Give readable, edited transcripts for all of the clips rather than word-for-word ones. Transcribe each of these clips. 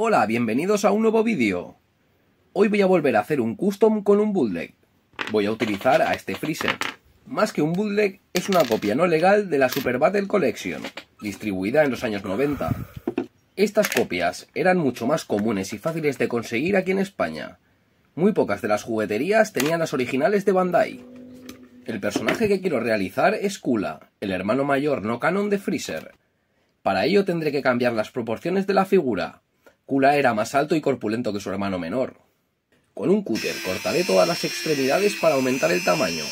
Hola, bienvenidos a un nuevo vídeo. Hoy voy a volver a hacer un custom con un bootleg. Voy a utilizar a este Freezer. Más que un bootleg, es una copia no legal de la Super Battle Collection, distribuida en los años 90. Estas copias eran mucho más comunes y fáciles de conseguir aquí en España. Muy pocas de las jugueterías tenían las originales de Bandai. El personaje que quiero realizar es Kula, el hermano mayor no canon de Freezer. Para ello tendré que cambiar las proporciones de la figura. Kula era más alto y corpulento que su hermano menor. Con un cúter cortaré todas las extremidades para aumentar el tamaño.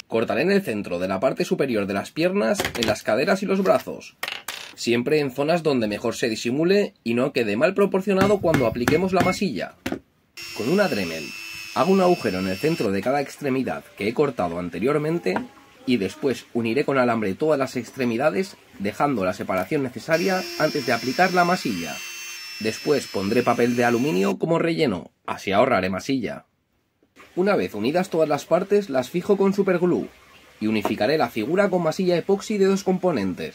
Cortaré en el centro de la parte superior de las piernas, en las caderas y los brazos. Siempre en zonas donde mejor se disimule y no quede mal proporcionado cuando apliquemos la masilla. Con una Dremel hago un agujero en el centro de cada extremidad que he cortado anteriormente y después uniré con alambre todas las extremidades dejando la separación necesaria antes de aplicar la masilla. Después pondré papel de aluminio como relleno, así ahorraré masilla. Una vez unidas todas las partes las fijo con superglue y unificaré la figura con masilla epoxi de 2 componentes.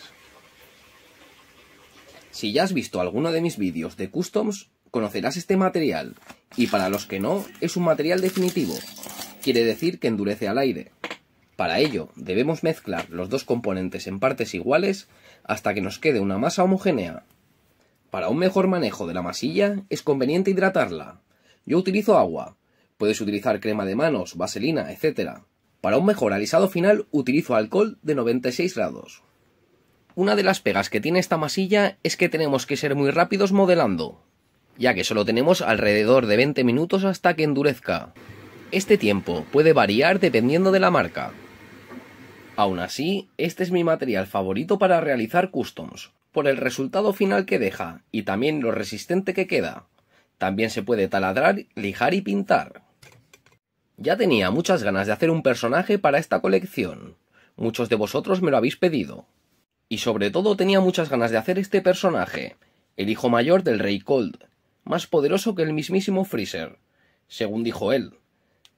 Si ya has visto alguno de mis vídeos de customs, conocerás este material, y para los que no, es un material definitivo. Quiere decir que endurece al aire. Para ello, debemos mezclar los 2 componentes en partes iguales hasta que nos quede una masa homogénea. Para un mejor manejo de la masilla, es conveniente hidratarla. Yo utilizo agua. Puedes utilizar crema de manos, vaselina, etc. Para un mejor alisado final, utilizo alcohol de 96 grados. Una de las pegas que tiene esta masilla es que tenemos que ser muy rápidos modelando, ya que solo tenemos alrededor de 20 minutos hasta que endurezca. Este tiempo puede variar dependiendo de la marca. Aún así, este es mi material favorito para realizar customs, por el resultado final que deja y también lo resistente que queda. También se puede taladrar, lijar y pintar. Ya tenía muchas ganas de hacer un personaje para esta colección. Muchos de vosotros me lo habéis pedido. Y sobre todo tenía muchas ganas de hacer este personaje, el hijo mayor del Rey Cold, más poderoso que el mismísimo Freezer, según dijo él.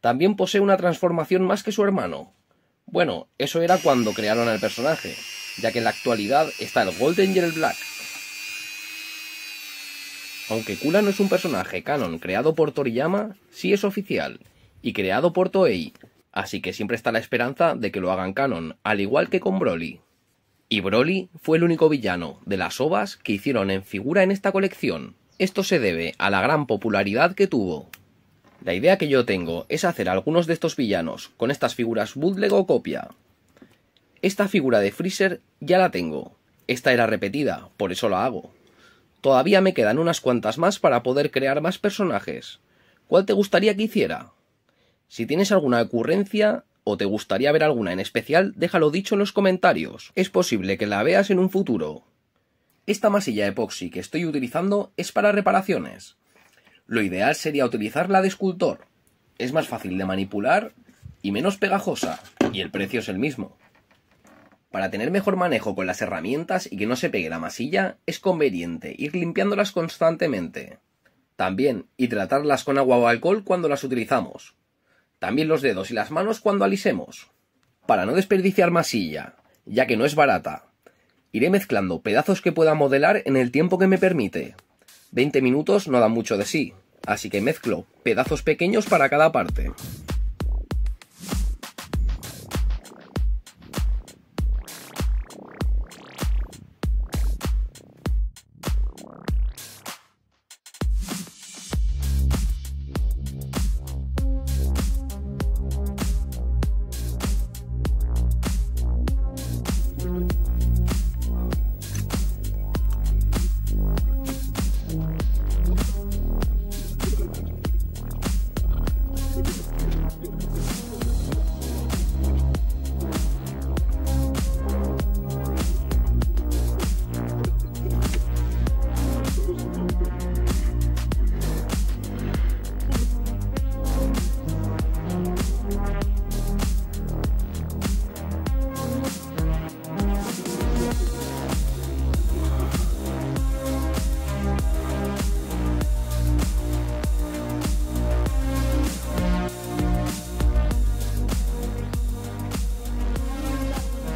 También posee una transformación más que su hermano. Bueno, eso era cuando crearon al personaje, ya que en la actualidad está el Golden y el Black. Aunque Kula no es un personaje canon creado por Toriyama, sí es oficial, y creado por Toei, así que siempre está la esperanza de que lo hagan canon, al igual que con Broly. Y Broly fue el único villano de las OVAs que hicieron en figura en esta colección. Esto se debe a la gran popularidad que tuvo. La idea que yo tengo es hacer algunos de estos villanos con estas figuras bootleg o copia. Esta figura de Freezer ya la tengo. Esta era repetida, por eso la hago. Todavía me quedan unas cuantas más para poder crear más personajes. ¿Cuál te gustaría que hiciera? Si tienes alguna ocurrencia o te gustaría ver alguna en especial, déjalo dicho en los comentarios. Es posible que la veas en un futuro. Esta masilla epoxi que estoy utilizando es para reparaciones. Lo ideal sería utilizarla de escultor. Es más fácil de manipular y menos pegajosa, y el precio es el mismo. Para tener mejor manejo con las herramientas y que no se pegue la masilla, es conveniente ir limpiándolas constantemente. También hidratarlas con agua o alcohol cuando las utilizamos. También los dedos y las manos cuando alisemos. Para no desperdiciar masilla, ya que no es barata, iré mezclando pedazos que pueda modelar en el tiempo que me permite. 20 minutos no dan mucho de sí, así que mezclo pedazos pequeños para cada parte.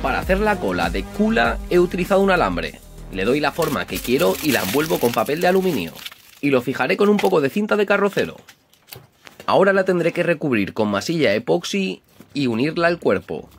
Para hacer la cola de Kula he utilizado un alambre. Le doy la forma que quiero y la envuelvo con papel de aluminio. y lo fijaré con un poco de cinta de carrocero. Ahora la tendré que recubrir con masilla epoxi y unirla al cuerpo.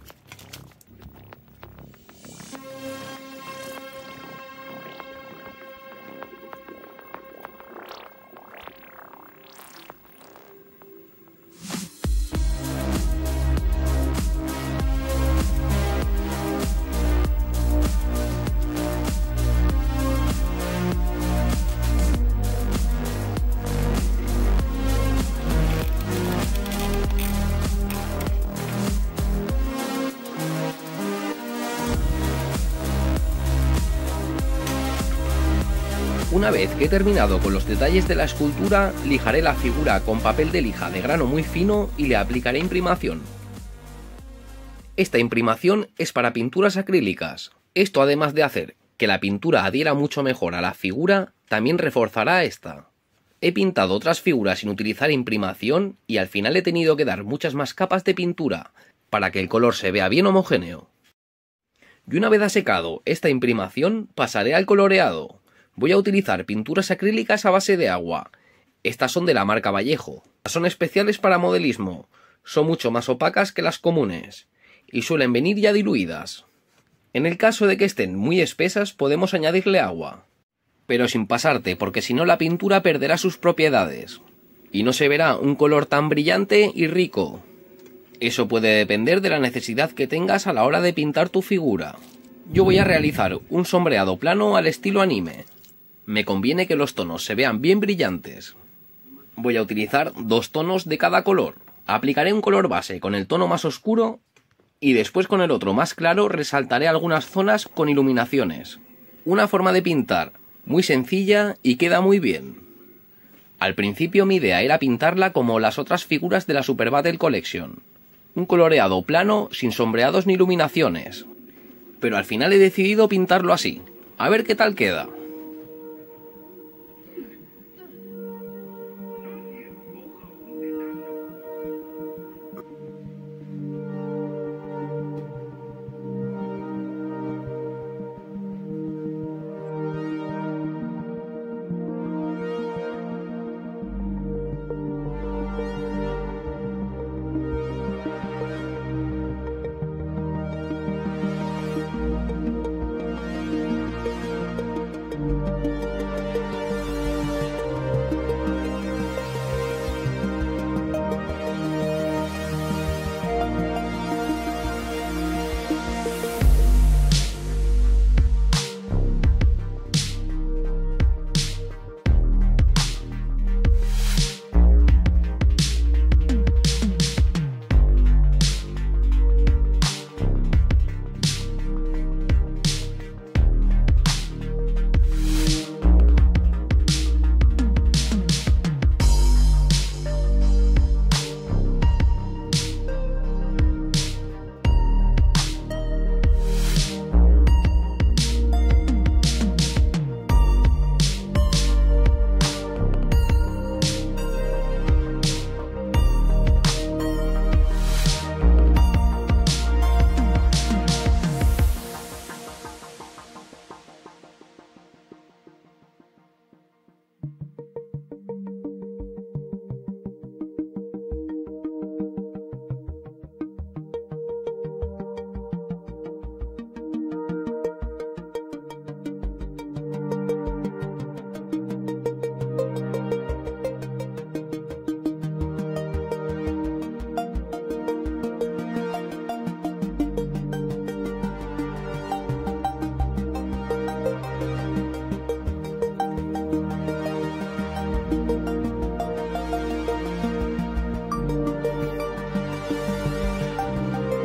Una vez que he terminado con los detalles de la escultura, lijaré la figura con papel de lija de grano muy fino y le aplicaré imprimación. Esta imprimación es para pinturas acrílicas. Esto, además de hacer que la pintura adhiera mucho mejor a la figura, también reforzará esta. He pintado otras figuras sin utilizar imprimación y al final he tenido que dar muchas más capas de pintura para que el color se vea bien homogéneo. Y una vez ha secado esta imprimación, pasaré al coloreado. Voy a utilizar pinturas acrílicas a base de agua. Estas son de la marca Vallejo. Son especiales para modelismo. Son mucho más opacas que las comunes. Y suelen venir ya diluidas. En el caso de que estén muy espesas, podemos añadirle agua. Pero sin pasarte, porque si no la pintura perderá sus propiedades. Y no se verá un color tan brillante y rico. Eso puede depender de la necesidad que tengas a la hora de pintar tu figura. Yo voy a realizar un sombreado plano al estilo anime. Me conviene que los tonos se vean bien brillantes. Voy a utilizar 2 tonos de cada color. Aplicaré un color base con el tono más oscuro y después con el otro más claro resaltaré algunas zonas con iluminaciones. Una forma de pintar muy sencilla y queda muy bien. Al principio mi idea era pintarla como las otras figuras de la Super Battle Collection. Un coloreado plano sin sombreados ni iluminaciones. Pero al final he decidido pintarlo así. A ver qué tal queda.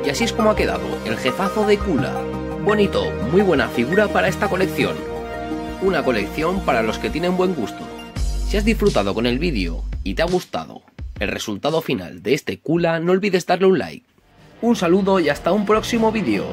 Y así es como ha quedado el jefazo de Kula. Bonito, muy buena figura para esta colección. Una colección para los que tienen buen gusto. Si has disfrutado con el vídeo y te ha gustado el resultado final de este Kula, no olvides darle un like. Un saludo y hasta un próximo vídeo.